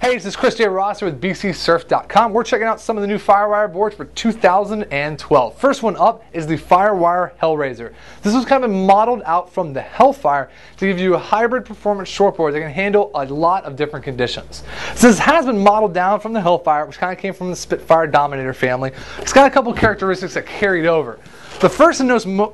Hey, this is Chris Rosser with bcsurf.com. We're checking out some of the new Firewire boards for 2012. First one up is the Firewire Hellrazor. This was kind of modeled out from the HELLFIRE to give you a hybrid performance shortboard that can handle a lot of different conditions. So this has been modeled down from the HELLFIRE, which kind of came from the Spitfire Dominator family. It's got a couple characteristics that carried over. The first and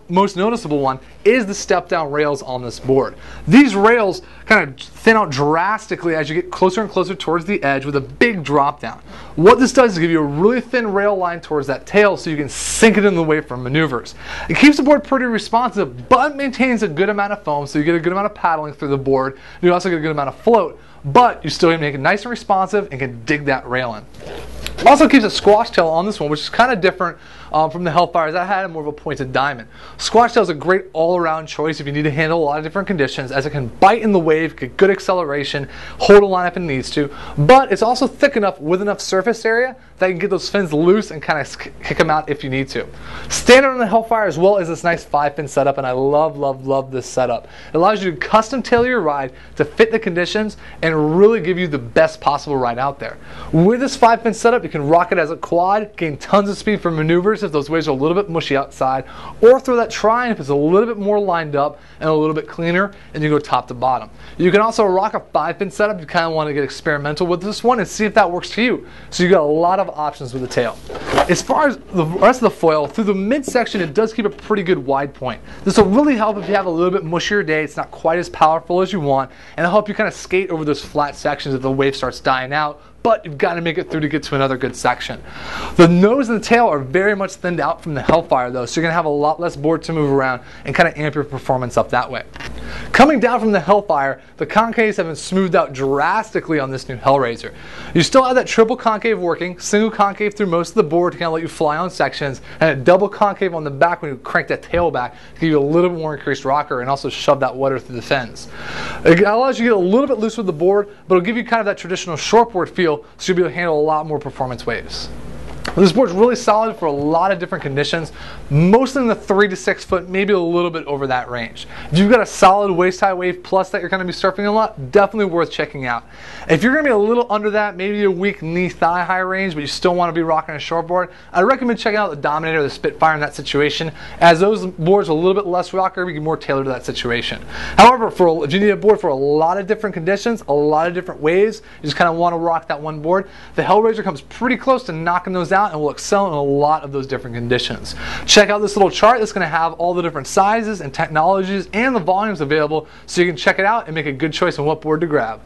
most noticeable one is the step-down rails on this board. These rails kind of thin out drastically as you get closer and closer towards the edge with a big drop down. What this does is give you a really thin rail line towards that tail so you can sink it in the way for maneuvers. It keeps the board pretty responsive, but maintains a good amount of foam, so you get a good amount of paddling through the board. And you also get a good amount of float, but you still make it nice and responsive and can dig that rail in. It also keeps a squash tail on this one, which is kind of different from the HELLFIRE. That had more of a pointed diamond. Squash tail is a great all-around choice if you need to handle a lot of different conditions, as it can bite in the wave, get good acceleration, hold a line if it needs to, but it's also thick enough with enough surface area that you can get those fins loose and kind of kick them out if you need to. Standard on the HELLFIRE as well is this nice 5-pin setup, and I love this setup. It allows you to custom tailor your ride to fit the conditions and really give you the best possible ride out there. With this 5-pin setup, you can rock it as a quad, gain tons of speed for maneuvers if those waves are a little bit mushy outside, or throw that tri if it's a little bit more lined up and a little bit cleaner, and you go top to bottom. You can also rock a 5-pin setup. You kind of want to get experimental with this one and see if that works for you. So you got a lot of options with the tail. As far as the rest of the foil, through the midsection, it does keep a pretty good wide point. This will really help if you have a little bit mushier day. It's not quite as powerful as you want, and it'll help you kind of skate over those flat sections if the wave starts dying out, but you've got to make it through to get to another good section. The nose and the tail are very much thinned out from the HELLFIRE though, so you're going to have a lot less board to move around and kind of amp your performance up that way. Coming down from the HELLFIRE, the concaves have been smoothed out drastically on this new Hellrazor. You still have that triple concave working, single concave through most of the board to kind of let you fly on sections, and a double concave on the back when you crank that tail back to give you a little bit more increased rocker and also shove that water through the fins. It allows you to get a little bit loose with the board, but it'll give you kind of that traditional shortboard feel, so you'll be able to handle a lot more performance waves. This board's really solid for a lot of different conditions, mostly in the 3 to 6 foot, maybe a little bit over that range. If you've got a solid waist-high wave plus that you're going to be surfing a lot, definitely worth checking out. If you're going to be a little under that, maybe a weak knee-thigh-high range, but you still want to be rocking a shortboard, I recommend checking out the Dominator or the Spitfire in that situation, as those boards are a little bit less rocker, be more tailored to that situation. However, if you need a board for a lot of different conditions, a lot of different waves, you just kind of want to rock that one board, the Hellrazor comes pretty close to knocking those out and will excel in a lot of those different conditions. Check out this little chart that's going to have all the different sizes and technologies and the volumes available, so you can check it out and make a good choice on what board to grab.